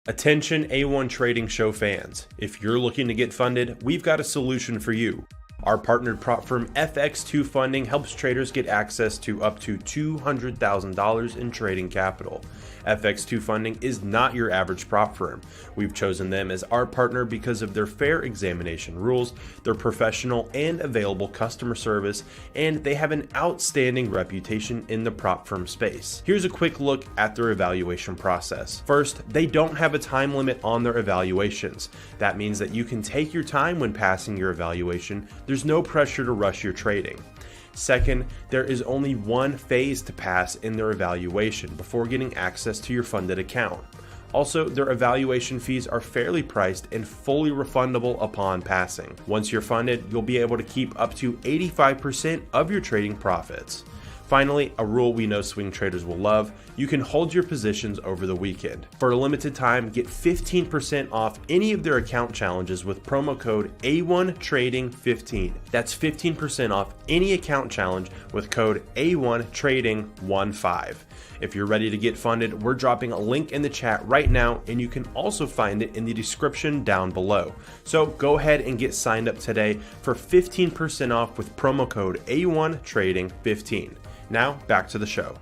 Attention A1 Trading Show fans. If you're looking to get funded, we've got a solution for you. Our partnered prop firm FX2 Funding helps traders get access to up to $200,000 in trading capital. FX2 Funding is not your average prop firm. We've chosen them as our partner because of their fair examination rules, their professional and available customer service, and they have an outstanding reputation in the prop firm space. Here's a quick look at their evaluation process. First, they don't have a time limit on their evaluations. That means that you can take your time when passing your evaluation. There's no pressure to rush your trading. Second, there is only one phase to pass in their evaluation before getting access to your funded account. Also, their evaluation fees are fairly priced and fully refundable upon passing. Once you're funded, you'll be able to keep up to 85% of your trading profits. Finally, a rule we know swing traders will love: you can hold your positions over the weekend. For a limited time, get 15% off any of their account challenges with promo code A1Trading15. That's 15% off any account challenge with code A1Trading15. If you're ready to get funded, we're dropping a link in the chat right now, and you can also find it in the description down below. So go ahead and get signed up today for 15% off with promo code A1Trading15. Now, back to the show.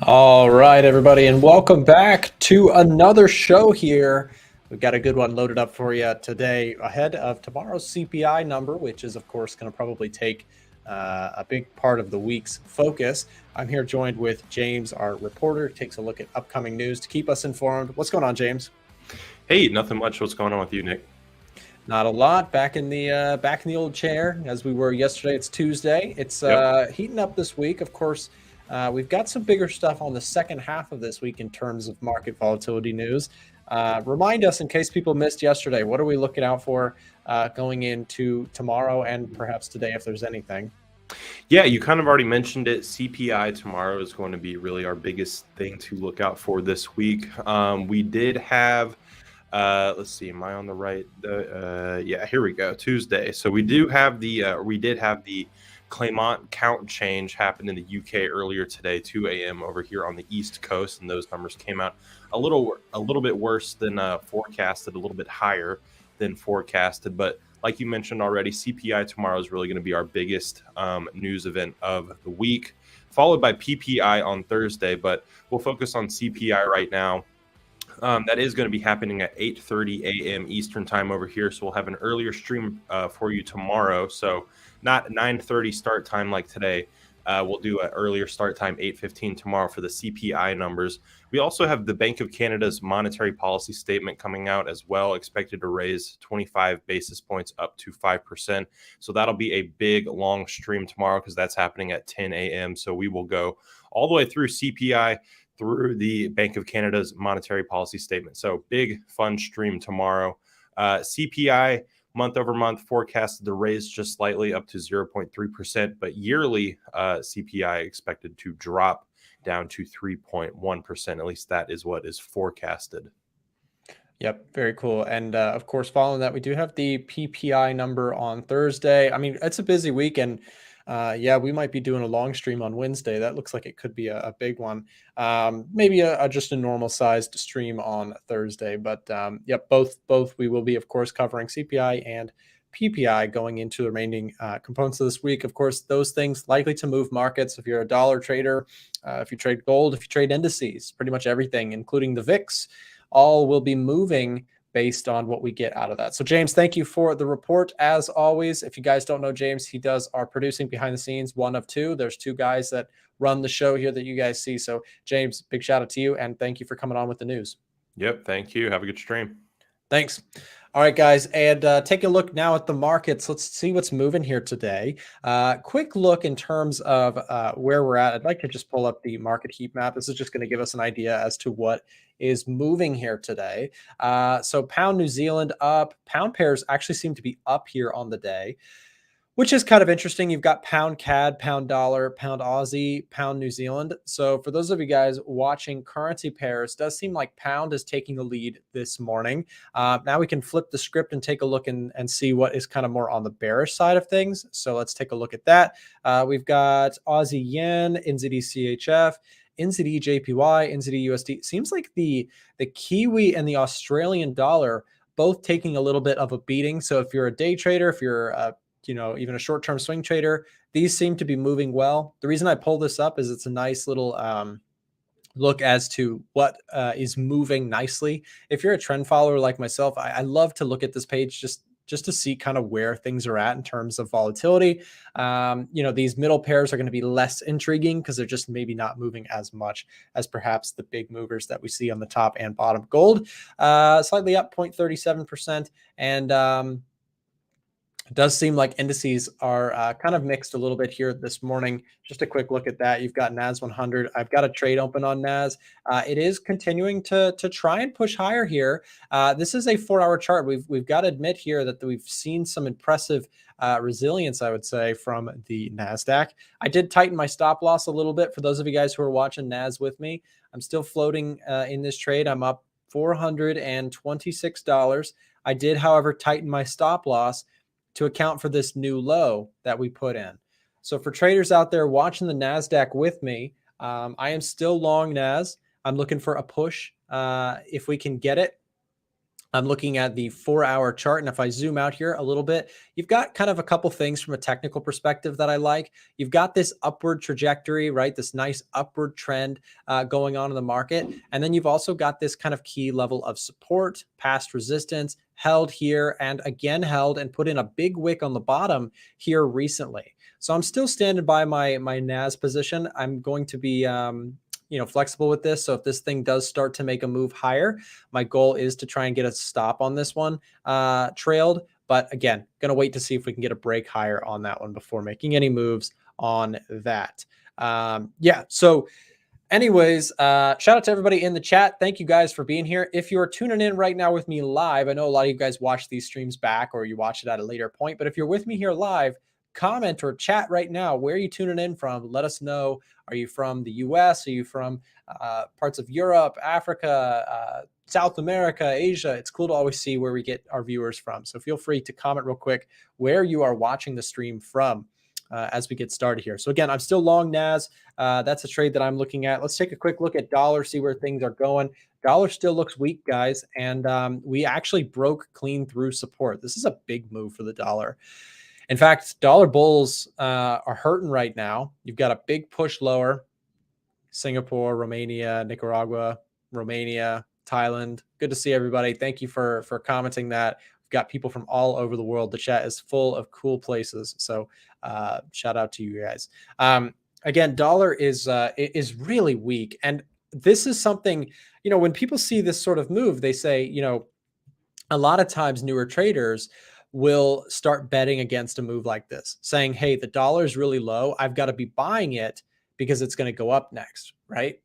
All right, everybody, and welcome back to another show here. We've got a good one loaded up for you today ahead of tomorrow's CPI number, which is, of course, going to probably take a big part of the week's focus. I'm here joined with James, our reporter, takes a look at upcoming news to keep us informed. What's going on, James? Hey, nothing much. What's going on with you, Nick? Not a lot. Back in the old chair as we were yesterday. It's Tuesday. It's heating up this week. Of course, we've got some bigger stuff on the second half of this week in terms of market volatility news. Remind us, in case people missed yesterday, what are we looking out for going into tomorrow and perhaps today, if there's anything? Yeah, you kind of already mentioned it. CPI tomorrow is going to be really our biggest thing to look out for this week. We did have, let's see, am I on the right? Yeah, here we go. Tuesday. So we did have the Claimant count change happen in the UK earlier today, 2 a.m. over here on the East Coast, and those numbers came out a little bit worse than forecasted, a little bit higher than forecasted. But like you mentioned already, CPI tomorrow is really going to be our biggest news event of the week, followed by PPI on Thursday. But we'll focus on CPI right now. That is going to be happening at 8:30 a.m. Eastern time over here. So we'll have an earlier stream for you tomorrow. So not 9:30 start time like today. We'll do an earlier start time, 8:15 tomorrow for the CPI numbers. We also have the Bank of Canada's monetary policy statement coming out as well, expected to raise 25 basis points up to 5%. So that'll be a big, long stream tomorrow because that's happening at 10 a.m. So we will go all the way through CPI, through the Bank of Canada's monetary policy statement. So big, fun stream tomorrow. CPI month over month forecasted to raise just slightly up to 0.3%, but yearly CPI expected to drop down to 3.1%. At least that is what is forecasted. Yep, very cool. And of course, following that, we do have the PPI number on Thursday. I mean, it's a busy week, and yeah, we might be doing a long stream on Wednesday. That looks like it could be a big one. Maybe just a normal sized stream on Thursday. But yep, both we will be, of course, covering CPI and PPI going into the remaining components of this week. Of course, those things likely to move markets. If you're a dollar trader, if you trade gold, if you trade indices, pretty much everything, including the VIX, all will be moving based on what we get out of that. So James, thank you for the report. As always, if you guys don't know James, he does our producing behind the scenes, one of two. There's two guys that run the show here that you guys see. So James, big shout out to you, and thank you for coming on with the news. Yep, thank you. Have a good stream. Thanks. All right, guys, and take a look now at the markets. Let's see what's moving here today. Quick look in terms of where we're at. I'd like to just pull up the market heat map. This is just going to give us an idea as to what is moving here today. So pound New Zealand up. Pound pairs actually seem to be up here on the day, which is kind of interesting. You've got pound CAD, pound dollar, pound Aussie, pound New Zealand. So for those of you guys watching currency pairs, it does seem like pound is taking the lead this morning. Now we can flip the script and take a look and see what is kind of more on the bearish side of things. So let's take a look at that. We've got Aussie yen, NZD CHF, NZD-JPY, NZD-USD. Seems like the Kiwi and the Australian dollar both taking a little bit of a beating. So if you're a day trader, if you're even a short-term swing trader, these seem to be moving well. The reason I pull this up is it's a nice little look as to what is moving nicely. If you're a trend follower like myself, I love to look at this page just to see kind of where things are at in terms of volatility. These middle pairs are going to be less intriguing because they're just maybe not moving as much as perhaps the big movers that we see on the top and bottom. Gold, slightly up 0.37%. And it does seem like indices are kind of mixed a little bit here this morning. Just a quick look at that. You've got NAS 100. I've got a trade open on NAS. It is continuing to try and push higher here. This is a 4-hour chart. We've got to admit here that we've seen some impressive resilience, I would say, from the NASDAQ. I did tighten my stop loss a little bit. For those of you guys who are watching NAS with me, I'm still floating in this trade. I'm up $426. I did, however, tighten my stop loss to account for this new low that we put in. So for traders out there watching the NASDAQ with me, I am still long NAS. I'm looking for a push if we can get it. I'm looking at the 4-hour chart. And if I zoom out here a little bit, you've got kind of a couple things from a technical perspective that I like. You've got this upward trajectory, right? This nice upward trend going on in the market. And then you've also got this kind of key level of support, past resistance, held here and again held and put in a big wick on the bottom here recently. So I'm still standing by my NAS position. I'm going to be flexible with this. So if this thing does start to make a move higher, my goal is to try and get a stop on this one trailed. But again, going to wait to see if we can get a break higher on that one before making any moves on that. So anyways, shout out to everybody in the chat. Thank you guys for being here. If you're tuning in right now with me live, I know a lot of you guys watch these streams back or you watch it at a later point, but if you're with me here live, comment or chat right now. Where are you tuning in from? Let us know. Are you from the US? Are you from parts of Europe, Africa, South America, Asia? It's cool to always see where we get our viewers from. So feel free to comment real quick where you are watching the stream from as we get started here. So again, I'm still long NAS. That's a trade that I'm looking at. Let's take a quick look at dollar, see where things are going. Dollar still looks weak, guys. And we actually broke clean through support. This is a big move for the dollar. In fact, dollar bulls are hurting right now. You've got a big push lower. Singapore, Romania, Nicaragua, Romania, Thailand. Good to see everybody. Thank you for commenting that. We've got people from all over the world. The chat is full of cool places. So shout out to you guys. Again, dollar is really weak. And this is something, when people see this sort of move, they say, a lot of times newer traders will start betting against a move like this, saying, hey, the dollar is really low. I've got to be buying it because it's going to go up next, right?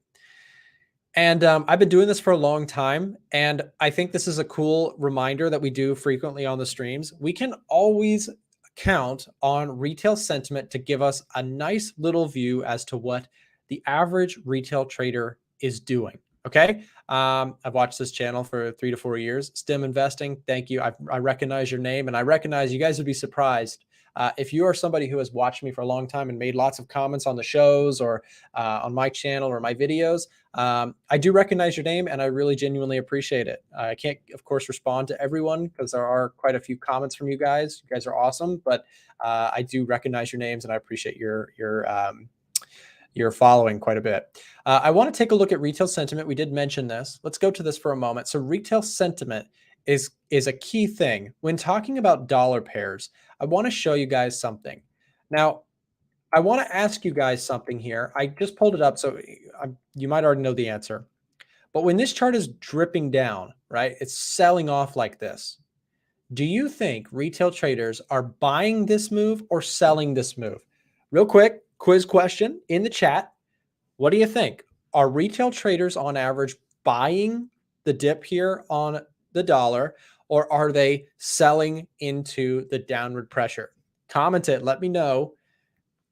And I've been doing this for a long time. And I think this is a cool reminder that we do frequently on the streams. We can always count on retail sentiment to give us a nice little view as to what the average retail trader is doing. Okay. I've watched this channel for 3 to 4 years. STEM Investing. Thank you. I recognize your name, and I recognize you guys would be surprised if you are somebody who has watched me for a long time and made lots of comments on the shows or on my channel or my videos. I do recognize your name, and I really genuinely appreciate it. I can't, of course, respond to everyone because there are quite a few comments from you guys. You guys are awesome, but I do recognize your names, and I appreciate you're following quite a bit. I want to take a look at retail sentiment. We did mention this. Let's go to this for a moment. So retail sentiment is a key thing. When talking about dollar pairs, I want to show you guys something. Now, I want to ask you guys something here. I just pulled it up, so you might already know the answer. But when this chart is dripping down, right, it's selling off like this. Do you think retail traders are buying this move or selling this move? Real quick, quiz question in the chat. What do you think? Are retail traders on average buying the dip here on the dollar, or are they selling into the downward pressure? Comment it. Let me know.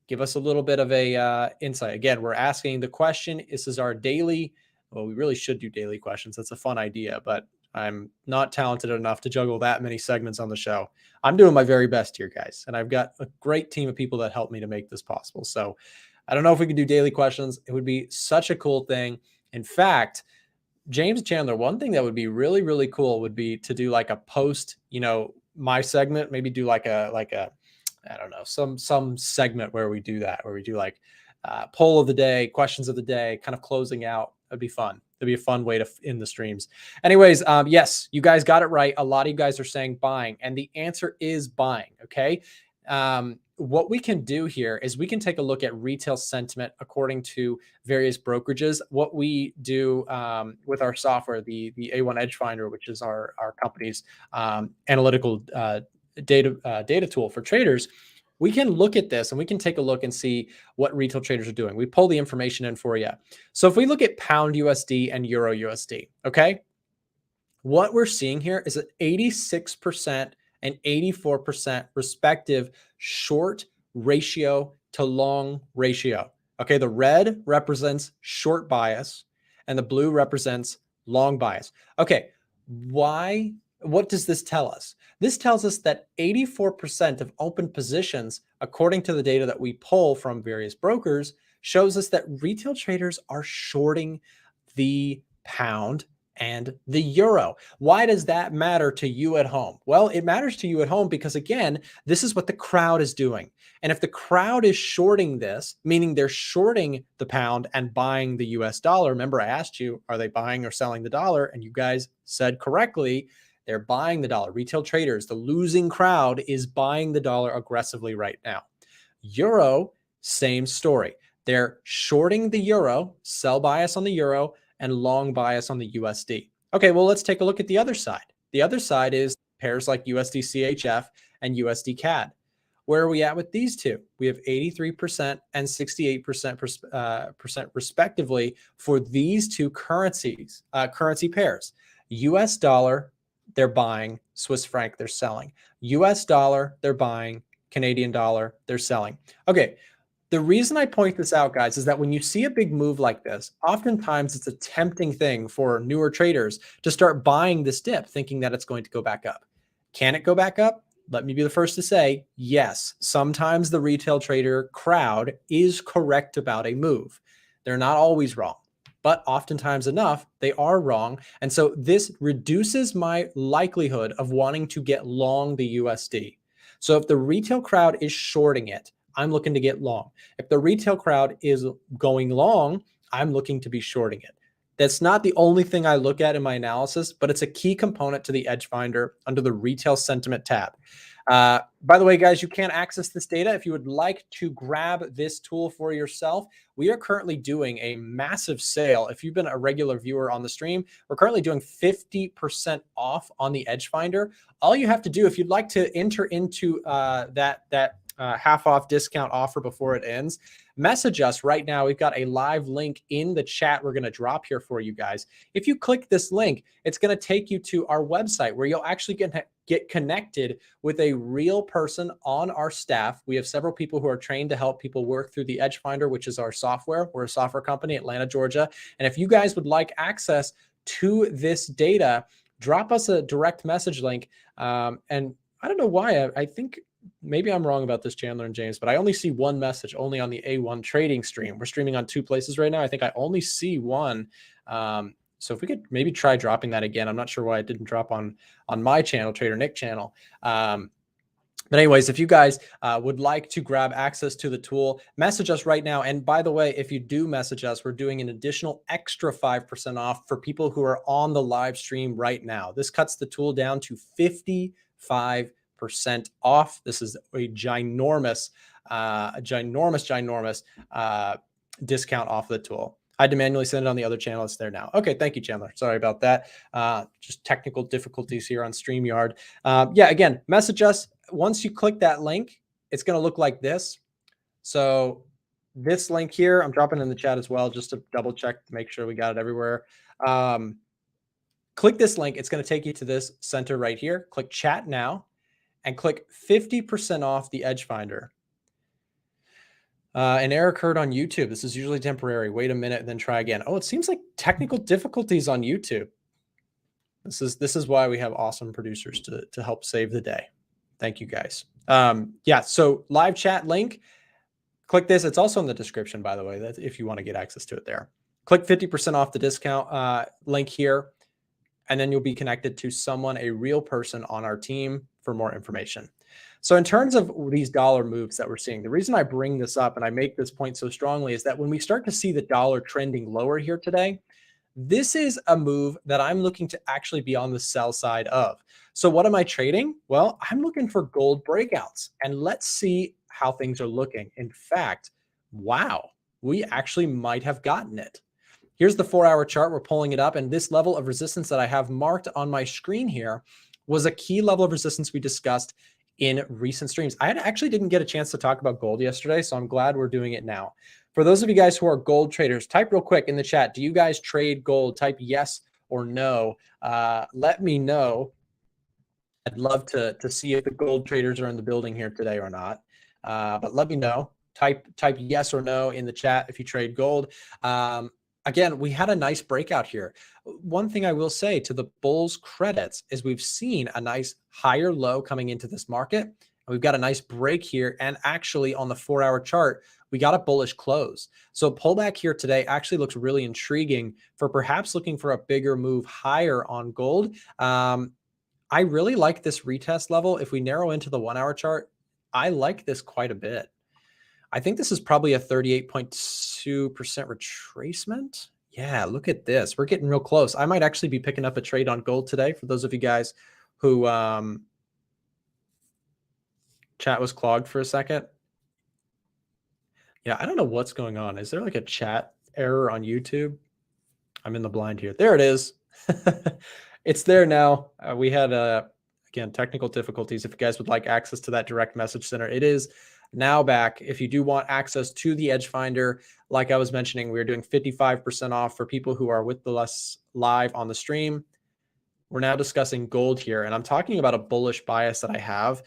Give us a little bit of a insight. Again, we're asking the question. This is our daily. Well, we really should do daily questions. That's a fun idea, but I'm not talented enough to juggle that many segments on the show. I'm doing my very best here, guys. And I've got a great team of people that help me to make this possible. So I don't know if we could do daily questions. It would be such a cool thing. In fact, James Chandler, one thing that would be really, really cool would be to do like a post, my segment, maybe do like a, I don't know, some segment where we do that, where we do like poll of the day, questions of the day, kind of closing out. That'd be fun. It'd be a fun way to end the streams. Anyways, yes, you guys got it right. A lot of you guys are saying buying, and the answer is buying. Okay. What we can do here is we can take a look at retail sentiment according to various brokerages. What we do with our software, the A1 Edge Finder, which is our company's analytical data tool for traders, we can look at this and we can take a look and see what retail traders are doing. We pull the information in for you. So if we look at pound USD and euro USD, okay, what we're seeing here is an 86% and 84% respective short ratio to long ratio. Okay, the red represents short bias and the blue represents long bias. Okay, why? What does this tell us? This tells us that 84% of open positions, according to the data that we pull from various brokers, shows us that retail traders are shorting the pound and the euro. Why does that matter to you at home? Well, it matters to you at home because, again, this is what the crowd is doing. And if the crowd is shorting this, meaning they're shorting the pound and buying the US dollar, remember I asked you, are they buying or selling the dollar? And you guys said correctly, they're buying the dollar. Retail traders, the losing crowd, is buying the dollar aggressively right now. Euro, same story. They're shorting the euro, sell bias on the euro, and long bias on the USD. Okay, well, let's take a look at the other side. The other side is pairs like USD CHF and USD CAD. Where are we at with these two? We have 83% and 68% respectively for these two currency pairs. US dollar, they're buying. Swiss franc, they're selling. US dollar, they're buying. Canadian dollar, they're selling. Okay. The reason I point this out, guys, is that when you see a big move like this, oftentimes it's a tempting thing for newer traders to start buying this dip, thinking that it's going to go back up. Can it go back up? Let me be the first to say, yes, sometimes the retail trader crowd is correct about a move. They're not always wrong, but oftentimes enough, they are wrong. And so this reduces my likelihood of wanting to get long the USD. So if the retail crowd is shorting it, I'm looking to get long. If the retail crowd is going long, I'm looking to be shorting it. That's not the only thing I look at in my analysis, but it's a key component to the Edge Finder under the Retail Sentiment tab. By the way, guys, you can access this data. If you would like to grab this tool for yourself, we are currently doing a massive sale. If you've been a regular viewer on the stream, we're currently doing 50% off on the Edge Finder. All you have to do, if you'd like to enter into that half off discount offer before it ends, message us right now. We've got a live link in the chat we're going to drop here for you guys. If you click this link, it's going to take you to our website where you'll actually get connected with a real person on our staff. We have several people who are trained to help people work through the Edge Finder, which is our software. We're a software company, Atlanta, Georgia. And if you guys would like access to this data, drop us a direct message link. And I don't know why, I think maybe I'm wrong about this, Chandler and James, but I only see one message only on the A1 trading stream. We're streaming on 2 places right now. I think I only see one. So if we could maybe try dropping that again. I'm not sure why it didn't drop on my channel, Trader Nick channel. But anyways, if you guys would like to grab access to the tool, message us right now. And by the way, if you do message us, we're doing an additional extra 5% off for people who are on the live stream right now. This cuts the tool down to 55% off. This is a ginormous discount off the tool. I had to manually send it on the other channel. It's there now. Okay, thank you, Chandler. Sorry about that. Just technical difficulties here on StreamYard. Yeah, again, message us. Once you click that link, it's going to look like this. So this link here, I'm dropping in the chat as well, just to double check to make sure we got it everywhere. Click this link. It's going to take you to this center right here. Click chat now and click 50% off the Edge Finder. An error occurred on YouTube. This is usually temporary. Wait a minute and then try again. Oh, it seems like technical difficulties on YouTube. This is why we have awesome producers to help save the day. Thank you guys. Yeah, so live chat link. Click this. It's also in the description, by the way, that if you want to get access to it there. Click 50% off the discount link here, and then you'll be connected to someone, a real person on our team for more information. So in terms of these dollar moves that we're seeing, the reason I bring this up and I make this point so strongly is that when we start to see the dollar trending lower here today, this is a move that I'm looking to actually be on the sell side of. So what am I trading? Well, I'm looking for gold breakouts, and let's see how things are looking. In fact, wow, we actually might have gotten it. Here's the 4-hour chart. We're pulling it up, and this level of resistance that I have marked on my screen here was a key level of resistance we discussed in recent streams. I actually didn't get a chance to talk about gold yesterday, so I'm glad we're doing it now. For those of you guys who are gold traders, type real quick in the chat. Do you guys trade gold? Type yes or no. Let me know. I'd love to see if the gold traders are in the building here today or not. But let me know. Type yes or no in the chat if you trade gold. Again, we had a nice breakout here. One thing I will say to the bulls' credits is we've seen a nice higher low coming into this market. And we've got a nice break here. And actually on the 4-hour chart, we got a bullish close. So pullback here today actually looks really intriguing for perhaps looking for a bigger move higher on gold. I really like this retest level. If we narrow into the 1-hour chart, I like this quite a bit. I think this is probably a 38.2% retracement. Yeah, look at this. We're getting real close. I might actually be picking up a trade on gold today for those of you guys who chat was clogged for a second. Yeah, I don't know what's going on. Is there like a chat error on YouTube? I'm in the blind here. There it is. It's there now. We had, again, technical difficulties. If you guys would like access to that direct message center, it is now back. If you do want access to the EDGEFINDER, like I was mentioning, we're doing 55% off for people who are with us live on the stream. We're now discussing gold here, and I'm talking about a bullish bias that I have.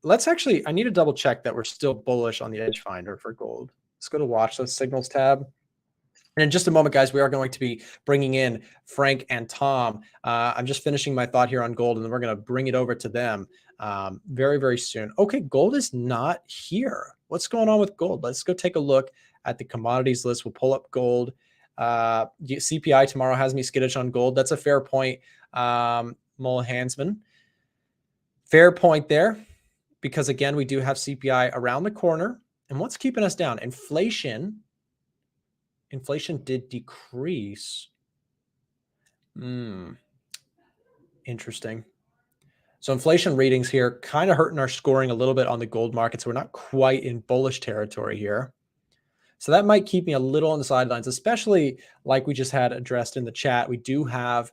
Let's actually, I need to double check that we're still bullish on the EDGEFINDER for gold. Let's go to watch those signals tab. And in just a moment, guys, we are going to be bringing in Frank and Tom. I'm just finishing my thought here on gold, and then we're going to bring it over to them very, very soon. Okay, gold is not here. What's going on with gold? Let's go take a look at the commodities list. We'll pull up gold. CPI tomorrow has me skittish on gold. That's a fair point, Hansman. Fair point there, because, again, we do have CPI around the corner. And what's keeping us down? Inflation did decrease. Interesting. So inflation readings here kind of hurting our scoring a little bit on the gold market. So we're not quite in bullish territory here. So that might keep me a little on the sidelines, especially like we just had addressed in the chat. We do have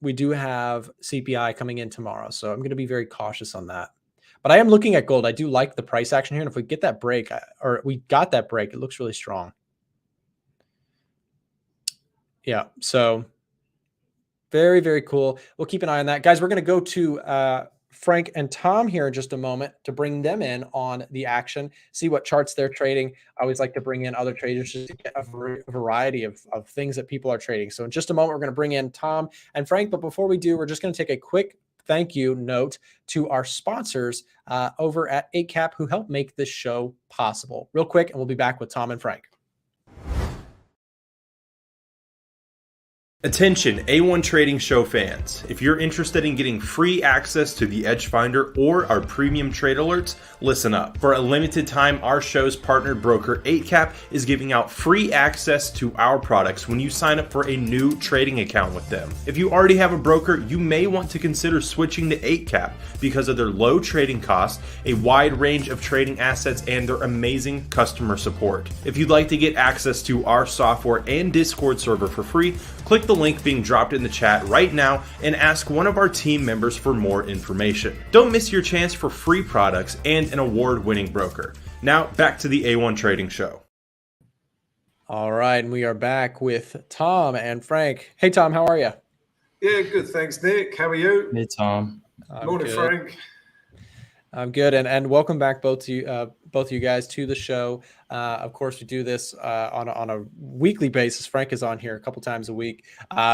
CPI coming in tomorrow. So I'm going to be very cautious on that. But I am looking at gold. I do like the price action here. And if we get that break, or we got that break, it looks really strong. Yeah, so very, very cool. We'll keep an eye on that. Guys, we're going to go to Frank and Tom here in just a moment to bring them in on the action, see what charts they're trading. I always like to bring in other traders just to get a variety of things that people are trading. So in just a moment, we're going to bring in Tom and Frank. But before we do, we're just going to take a quick thank you note to our sponsors over at EURJPY who help make this show possible. Real quick, and we'll be back with Tom and Frank. Attention A1 Trading Show fans. If you're interested in getting free access to the EDGEFINDER or our premium trade alerts, listen up. For a limited time, our show's partnered broker 8cap is giving out free access to our products when you sign up for a new trading account with them. If you already have a broker, you may want to consider switching to 8cap because of their low trading costs, a wide range of trading assets, and their amazing customer support. If you'd like to get access to our software and Discord server for free, click the link being dropped in the chat right now and ask one of our team members for more information. Don't miss your chance for free products and an award-winning broker. Now, back to the A1 Trading Show. All right, and we are back with Tom and Frank. Hey, Tom, how are you? Yeah, good. Thanks, Nick. How are you? Hey, Tom. Morning, Frank. I'm good, and welcome back both of you guys to the show. Of course, we do this on a weekly basis. Frank is on here a couple times a week.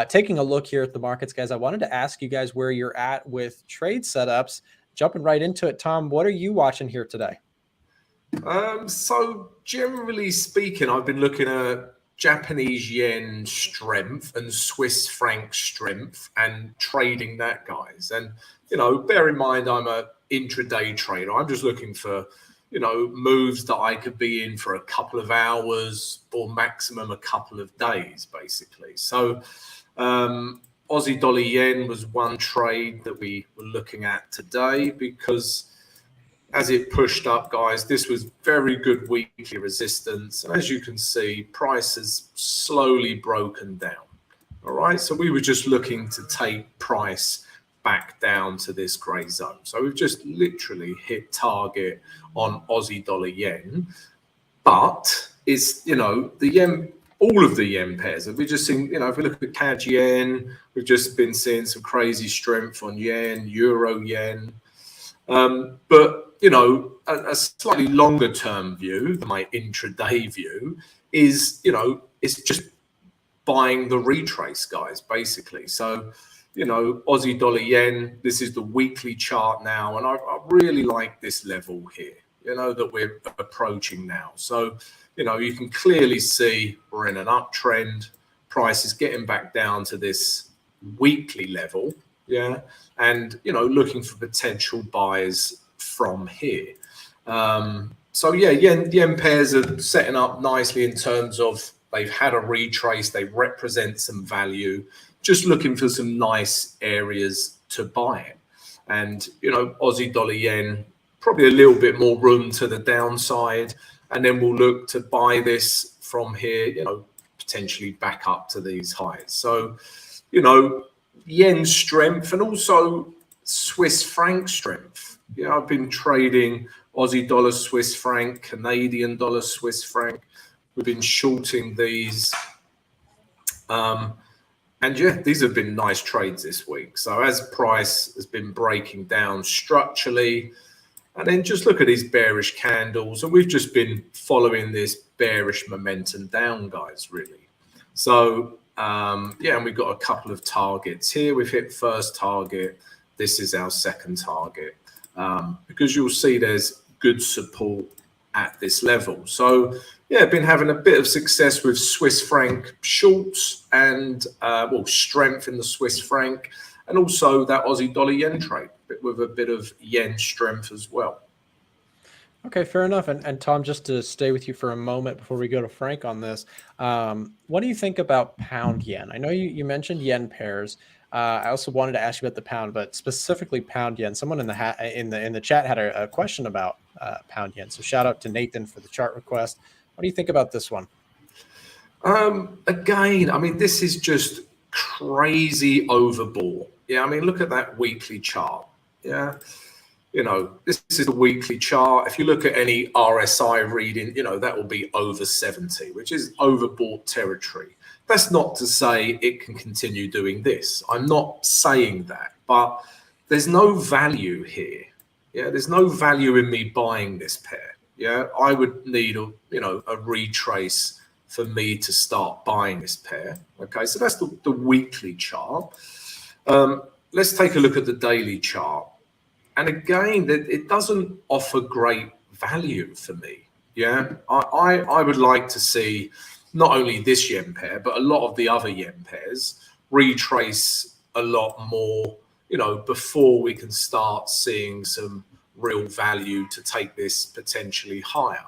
Taking a look here at the markets, guys, I wanted to ask you guys where you're at with trade setups. Jumping right into it, Tom, what are you watching here today? So generally speaking, I've been looking at Japanese yen strength and Swiss franc strength and trading that, guys. And, bear in mind, I'm a intraday trader. I'm just looking for, moves that I could be in for a couple of hours or maximum a couple of days, basically. So Aussie dollar yen was one trade that we were looking at today, because as it pushed up, guys, this was very good weekly resistance. And as you can see, price has slowly broken down. All right, so we were just looking to take price back down to this grey zone. So we've just literally hit target on Aussie dollar yen. But it's, the yen, all of the yen pairs, have we just seen, if we look at CAD yen, we've just been seeing some crazy strength on yen, euro yen. But a slightly longer term view, my intraday view, is, it's just buying the retrace, guys, basically. So, Aussie dollar yen, this is the weekly chart now, and I really like this level here, that we're approaching now. So, you can clearly see we're in an uptrend. Price is getting back down to this weekly level, yeah, and looking for potential buys from here. So yeah, yen pairs are setting up nicely in terms of they've had a retrace, they represent some value, just looking for some nice areas to buy it. And Aussie dollar yen, probably a little bit more room to the downside, and then we'll look to buy this from here, potentially back up to these highs. So yen strength and also Swiss franc strength. I've been trading Aussie dollar, Swiss franc, Canadian dollar, Swiss franc. We've been shorting these. And yeah, these have been nice trades this week. So as price has been breaking down structurally, and then just look at these bearish candles, and we've just been following this bearish momentum down, guys, really. So yeah, and we've got a couple of targets here. We've hit first target. This is our second target, because you'll see there's good support at this level. So yeah, been having a bit of success with Swiss franc shorts and strength in the Swiss franc, and also that Aussie dollar yen trade with a bit of yen strength as well. Okay, fair enough. And Tom, just to stay with you for a moment before we go to Frank on this, what do you think about pound yen? I know you mentioned yen pairs. I also wanted to ask you about the pound, but specifically pound yen. Someone in the chat had a question about pound yen. So shout out to Nathan for the chart request. What do you think about this one? Again, I mean, this is just crazy overbought. Yeah, I mean, look at that weekly chart. Yeah. This is the weekly chart. If you look at any RSI reading, that will be over 70, which is overbought territory. That's not to say it can continue doing this. I'm not saying that, but there's no value here. Yeah, there's no value in me buying this pair. Yeah, I would need a retrace for me to start buying this pair. Okay, so that's the weekly chart. Let's take a look at the daily chart. And again, it doesn't offer great value for me. Yeah, I would like to see not only this yen pair, but a lot of the other yen pairs retrace a lot more, before we can start seeing some real value to take this potentially higher.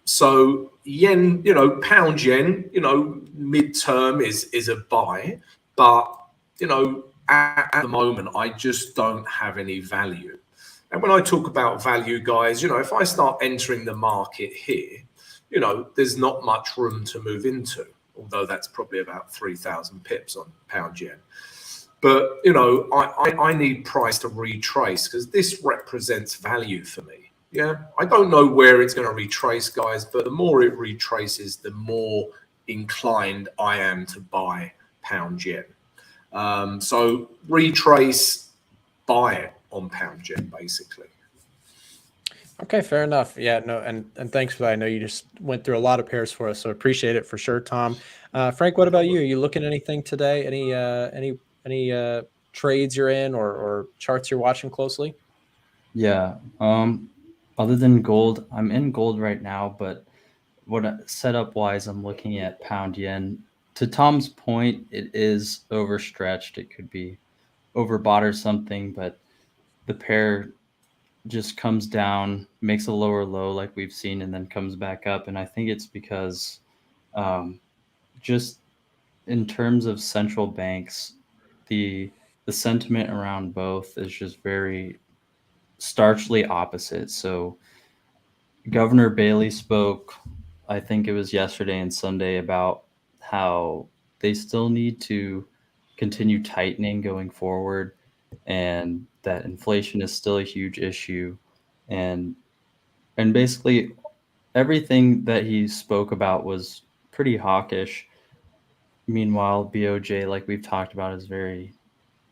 So yen, pound yen, midterm is a buy, but, at the moment, I just don't have any value. And when I talk about value, guys, if I start entering the market here, there's not much room to move into, although that's probably about 3,000 pips on pound yen. But, I need price to retrace, because this represents value for me. Yeah, I don't know where it's going to retrace, guys, but the more it retraces, the more inclined I am to buy pound yen. So retrace, buy it on pound yen, basically. Okay, fair enough. Yeah, no, and thanks for that. I know you just went through a lot of pairs for us, so appreciate it for sure, Tom. Frank, what about you? Are you looking at anything today? Any trades you're in or charts you're watching closely? Yeah. Other than gold, I'm in gold right now, but setup wise, I'm looking at pound yen. To Tom's point, it is overstretched. It could be overbought or something, but the pair just comes down, makes a lower low like we've seen, and then comes back up. And I think it's because just in terms of central banks, the sentiment around both is just very starkly opposite. So Governor Bailey spoke, I think it was yesterday and Sunday, about how they still need to continue tightening going forward, and that inflation is still a huge issue. And basically everything that he spoke about was pretty hawkish. Meanwhile, BOJ, like we've talked about, is very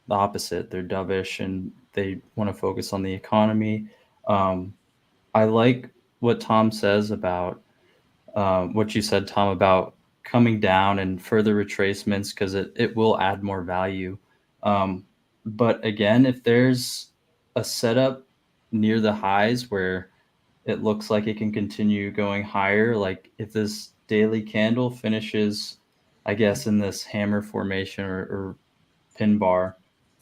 the opposite. They're dovish and they want to focus on the economy. I like what Tom says about what you said, Tom, about coming down and further retracements, because it will add more value. But again, if there's a setup near the highs where it looks like it can continue going higher, like if this daily candle finishes, I guess, in this hammer formation or pin bar,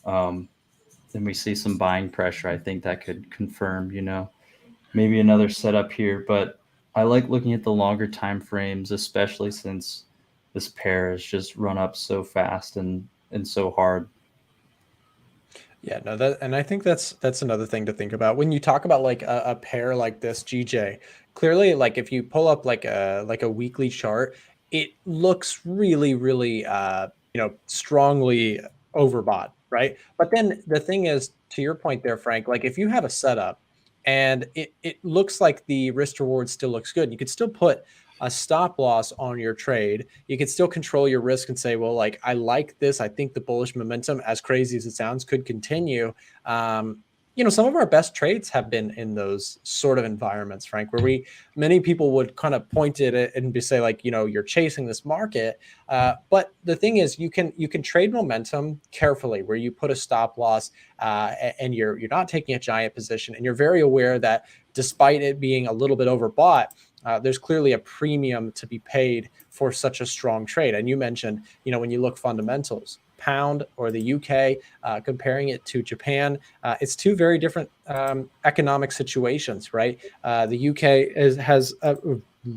and we see some buying pressure, I think that could confirm, maybe another setup here. But I like looking at the longer time frames, especially since this pair has just run up so fast and so hard. Yeah, no, and I think that's another thing to think about when you talk about like a pair like this, GJ. Clearly, like if you pull up like a weekly chart, it looks really, really strongly overbought, right? But then the thing is, to your point there, Frank, like if you have a setup and it looks like the risk reward still looks good, you could still put a stop loss on your trade. You can still control your risk and say, well, like, I like this. I think the bullish momentum, as crazy as it sounds, could continue. Some of our best trades have been in those sort of environments, Frank, where many people would kind of point at it and be say like, you're chasing this market. But the thing is, you can trade momentum carefully, where you put a stop loss and you're not taking a giant position, and you're very aware that despite it being a little bit overbought, there's clearly a premium to be paid for such a strong trade. And you mentioned, when you look fundamentals, pound or the UK, comparing it to Japan, it's two very different economic situations, right? The UK has a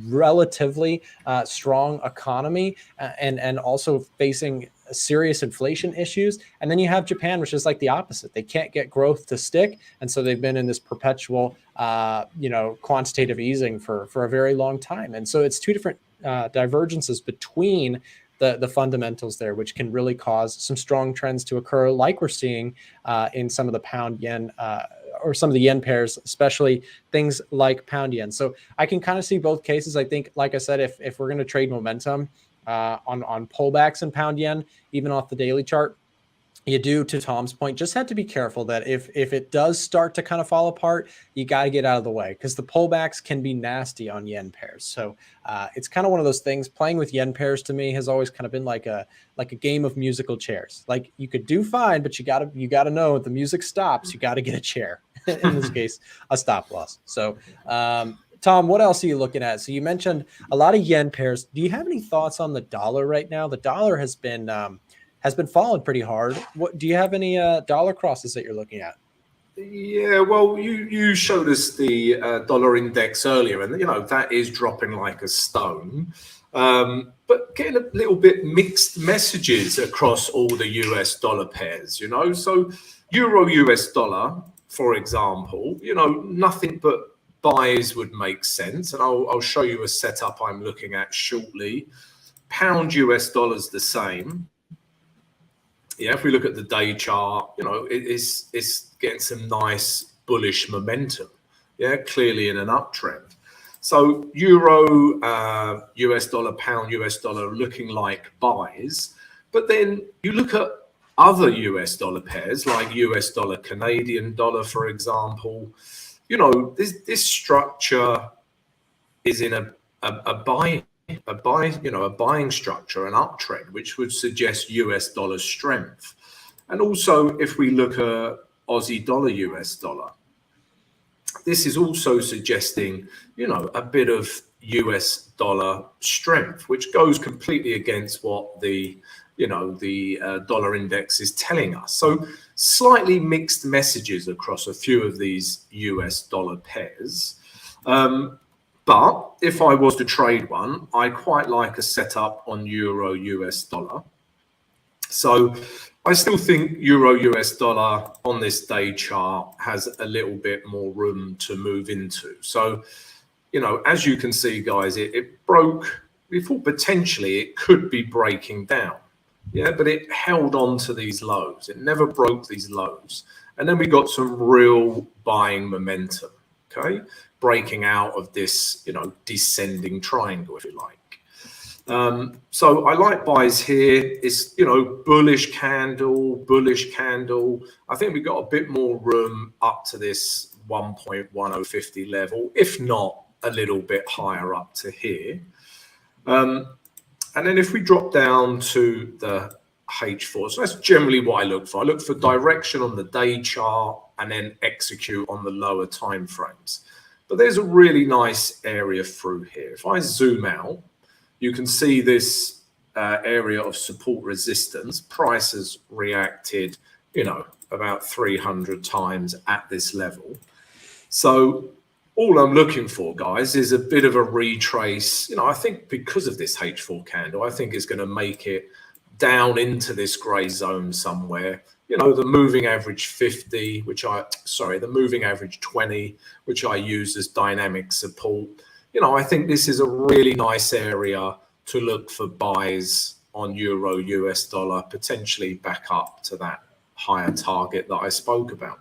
relatively strong economy and also facing serious inflation issues. And then you have Japan, which is like the opposite. They can't get growth to stick. And so they've been in this perpetual, quantitative easing for a very long time. And so it's two different divergences between the fundamentals there, which can really cause some strong trends to occur, like we're seeing in some of the pound yen or some of the yen pairs, especially things like pound yen. So I can kind of see both cases. I think, like I said, if we're going to trade momentum on pullbacks in pound yen, even off the daily chart, you do, to Tom's point, just have to be careful that if it does start to kind of fall apart, you got to get out of the way, because the pullbacks can be nasty on yen pairs. So it's kind of one of those things. Playing with yen pairs to me has always kind of been like a game of musical chairs. Like you could do fine, but you gotta know if the music stops, you got to get a chair. In this case, a stop loss. So Tom, what else are you looking at? So you mentioned a lot of yen pairs. Do you have any thoughts on the dollar right now? The dollar has been falling pretty hard. What do you have any dollar crosses that you're looking at? Yeah, well, you showed us the dollar index earlier, and that is dropping like a stone. But getting a little bit mixed messages across all the US dollar pairs. So euro US dollar, for example, nothing but buys would make sense, and I'll show you a setup I'm looking at shortly. Pound US dollar's the same. Yeah, if we look at the day chart, it's getting some nice bullish momentum. Yeah, clearly in an uptrend. So euro, US dollar, pound, US dollar looking like buys. But then you look at other US dollar pairs like US dollar, Canadian dollar, for example. This structure is in a buying structure, an uptrend, which would suggest US dollar strength. And also, if we look at Aussie dollar, US dollar, this is also suggesting, you know, a bit of US dollar strength, which goes completely against what the, you know, the dollar index is telling us. So slightly mixed messages across a few of these US dollar pairs. But if I was to trade one, I quite like a setup on Euro US dollar. So I still think Euro US dollar on this day chart has a little bit more room to move into. So, you know, as you can see, guys, it broke. We thought potentially it could be breaking down. Yeah, but it held on to these lows. It never broke these lows. And then we got some real buying momentum, okay? Breaking out of this, you know, descending triangle, if you like. So I like buys here. It's, you know, bullish candle. I think we got a bit more room up to this 1.1050 level, if not a little bit higher up to here. And then if we drop down to the H4, so that's generally what I look for. I look for direction on the day chart and then execute on the lower time frames. But there's a really nice area through here. If I zoom out, you can see this area of support resistance. Price has reacted, you know, about 300 times at this level. So all I'm looking for, guys, is a bit of a retrace. You know, I think because of this H4 candle, I think it's going to make it down into this gray zone somewhere. You know, the moving average 50, the moving average 20, which I use as dynamic support. You know, I think this is a really nice area to look for buys on Euro US dollar, potentially back up to that higher target that I spoke about.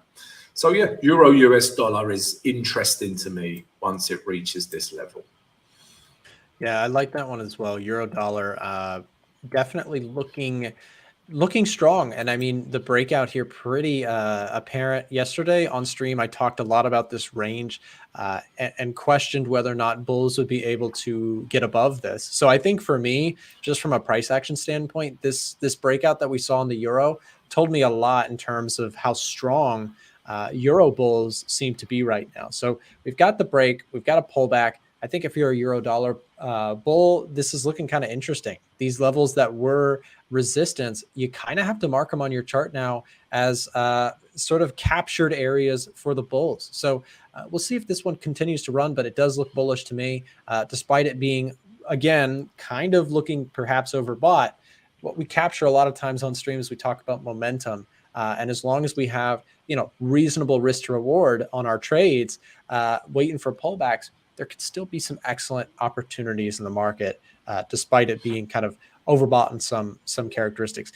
So yeah, Euro US dollar is interesting to me once it reaches this level. Yeah, I like that one as well. Euro dollar, definitely looking strong. And I mean, the breakout here pretty apparent. Yesterday on stream, I talked a lot about this range and questioned whether or not bulls would be able to get above this. So I think for me, just from a price action standpoint, this breakout that we saw in the euro told me a lot in terms of how strong euro bulls seem to be right now. So we've got the break, we've got a pullback. I think if you're a euro dollar bull, this is looking kind of interesting. These levels that were resistance, you kind of have to mark them on your chart now as sort of captured areas for the bulls. So we'll see if this one continues to run, but it does look bullish to me, despite it being, again, kind of looking perhaps overbought. What we capture a lot of times on streams, we talk about momentum. And as long as we have, you know, reasonable risk to reward on our trades, waiting for pullbacks, there could still be some excellent opportunities in the market, despite it being kind of overbought in some characteristics.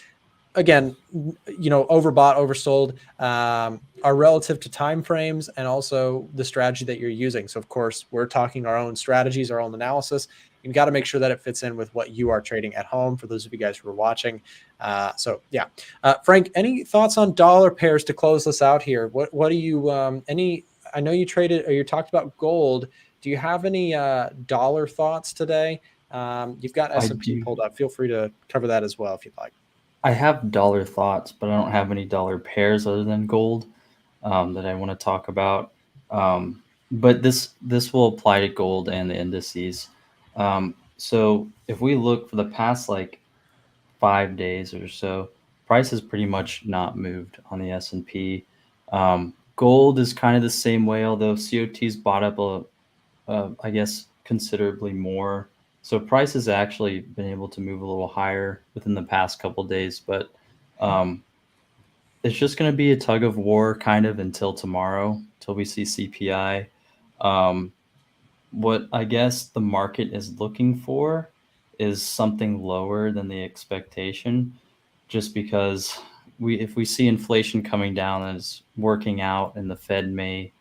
Again, you know, overbought, oversold are relative to time frames and also the strategy that you're using. So of course, we're talking our own strategies, our own analysis. You've got to make sure that it fits in with what you are trading at home, for those of you guys who are watching. So yeah, Frank, any thoughts on dollar pairs to close this out here? What do you I know you traded, or you talked about gold. Do you have any dollar thoughts today? You've got S&P pulled up. Feel free to cover that as well if you'd like. I have dollar thoughts, but I don't have any dollar pairs other than gold that I want to talk about. But this will apply to gold and the indices. So if we look for the past like 5 days or so, price has pretty much not moved on the S&P. Gold is kind of the same way, although COT's bought up I guess considerably more. So price has actually been able to move a little higher within the past couple of days, but it's just going to be a tug of war kind of until tomorrow, till we see CPI. What I guess the market is looking for is something lower than the expectation, just because if we see inflation coming down and it's working out, and the Fed may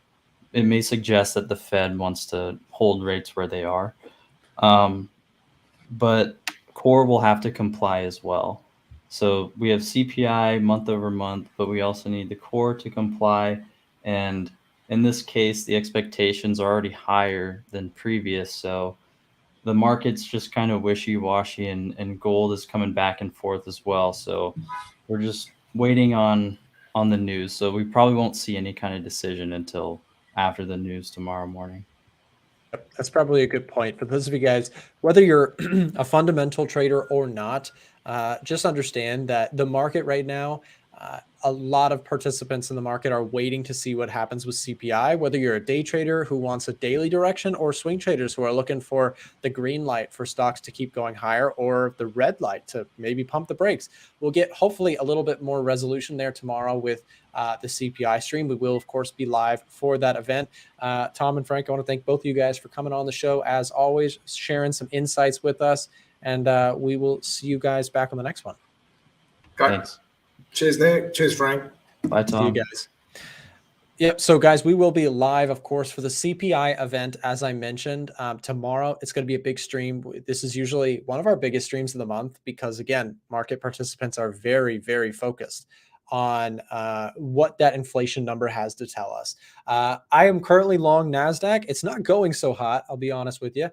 suggest that the Fed wants to hold rates where they are. But core will have to comply as well. So we have CPI month over month, but we also need the core to comply. And in this case, the expectations are already higher than previous. So the market's just kind of wishy-washy, and gold is coming back and forth as well. So we're just waiting on the news. So we probably won't see any kind of decision until after the news tomorrow morning. That's probably a good point for those of you guys, whether you're a fundamental trader or not. Just understand that the market right now, a lot of participants in the market are waiting to see what happens with CPI, whether you're a day trader who wants a daily direction or swing traders who are looking for the green light for stocks to keep going higher or the red light to maybe pump the brakes. We'll get hopefully a little bit more resolution there tomorrow with the CPI stream. We will, of course, be live for that event. Tom and Frank, I want to thank both of you guys for coming on the show, as always, sharing some insights with us, and we will see you guys back on the next one. Thanks. Cheers, Nick. Cheers, Frank. Bye, Tom. See you guys. Yep. So, guys, we will be live, of course, for the CPI event, as I mentioned. Tomorrow, it's going to be a big stream. This is usually one of our biggest streams of the month because, again, market participants are very, very focused on what that inflation number has to tell us. I am currently long NASDAQ. It's not going so hot, I'll be honest with you.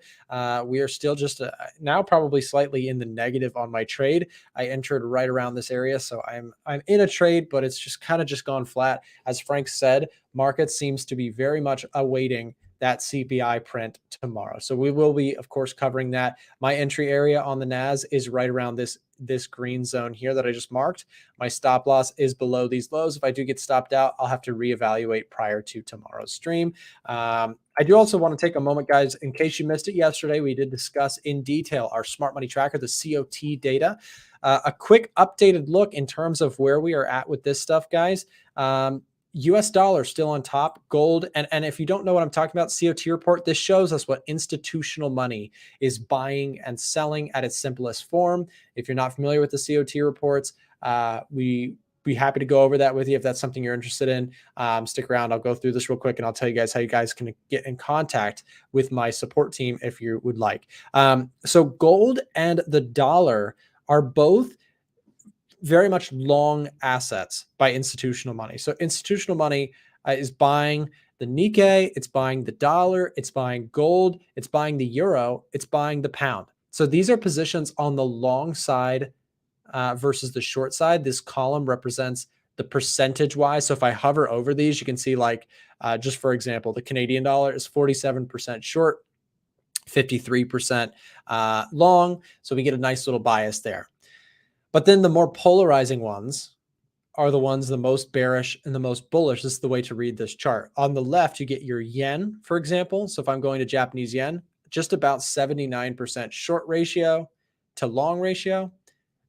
We are still just now probably slightly in the negative on my trade. I entered right around this area, so I'm in a trade, but it's just kind of just gone flat. As Frank said, market seems to be very much awaiting that CPI print tomorrow. So we will be, of course, covering that. My entry area on the NAS is right around this green zone here that I just marked. My stop loss is below these lows. If I do get stopped out, I'll have to reevaluate prior to tomorrow's stream. I do also want to take a moment, guys, in case you missed it yesterday, we did discuss in detail our smart money tracker, the COT data. A quick updated look in terms of where we are at with this stuff, guys. US dollar still on top, gold. And if you don't know what I'm talking about, COT report, this shows us what institutional money is buying and selling at its simplest form. If you're not familiar with the COT reports, we be happy to go over that with you if that's something you're interested in. Stick around. I'll go through this real quick and I'll tell you guys how you guys can get in contact with my support team if you would like. So gold and the dollar are both very much long assets by institutional money. So institutional money is buying the Nikkei, it's buying the dollar, it's buying gold, it's buying the euro, it's buying the pound. So these are positions on the long side versus the short side. This column represents the percentage wise. So if I hover over these, you can see like, just for example, the Canadian dollar is 47% short, 53% long. So we get a nice little bias there. But then the more polarizing ones are the ones the most bearish and the most bullish. This is the way to read this chart. On the left, you get your yen, for example. So if I'm going to Japanese yen, just about 79% short ratio to long ratio.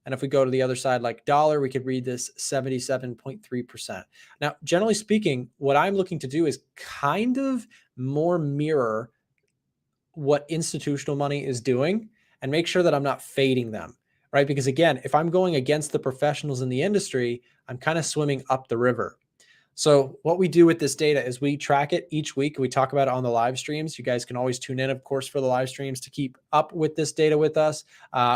And if we go to the other side, like dollar, we could read this 77.3%. Now, generally speaking, what I'm looking to do is kind of more mirror what institutional money is doing and make sure that I'm not fading them. Right? Because again, if I'm going against the professionals in the industry, I'm kind of swimming up the river. So what we do with this data is we track it each week. We talk about it on the live streams. You guys can always tune in, of course, for the live streams to keep up with this data with us.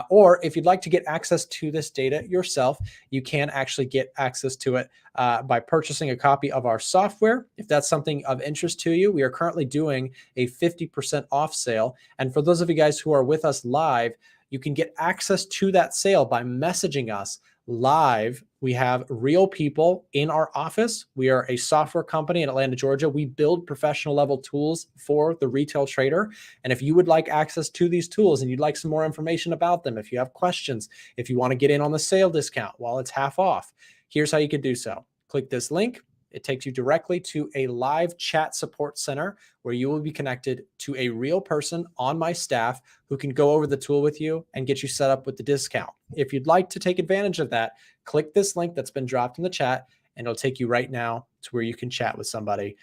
Or if you'd like to get access to this data yourself, you can actually get access to it by purchasing a copy of our software. If that's something of interest to you, we are currently doing a 50% off sale. And for those of you guys who are with us live, you can get access to that sale by messaging us live. We have real people in our office. We are a software company in Atlanta, Georgia. We build professional level tools for the retail trader. And if you would like access to these tools and you'd like some more information about them, if you have questions, if you want to get in on the sale discount while it's half off, here's how you could do so. Click this link. It takes you directly to a live chat support center where you will be connected to a real person on my staff who can go over the tool with you and get you set up with the discount. If you'd like to take advantage of that, click this link that's been dropped in the chat and it'll take you right now to where you can chat with somebody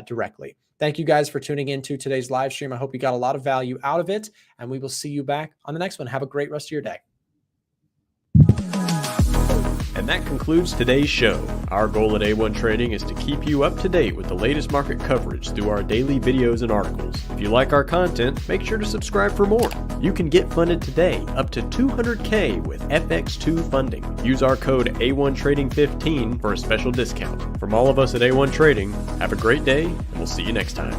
directly. Thank you guys for tuning into today's live stream. I hope you got a lot of value out of it, and we will see you back on the next one. Have a great rest of your day. And that concludes today's show. Our goal at A1 Trading is to keep you up to date with the latest market coverage through our daily videos and articles. If you like our content, make sure to subscribe for more. You can get funded today up to $200K with FX2 funding. Use our code A1Trading15 for a special discount. From all of us at A1 Trading, have a great day, and we'll see you next time.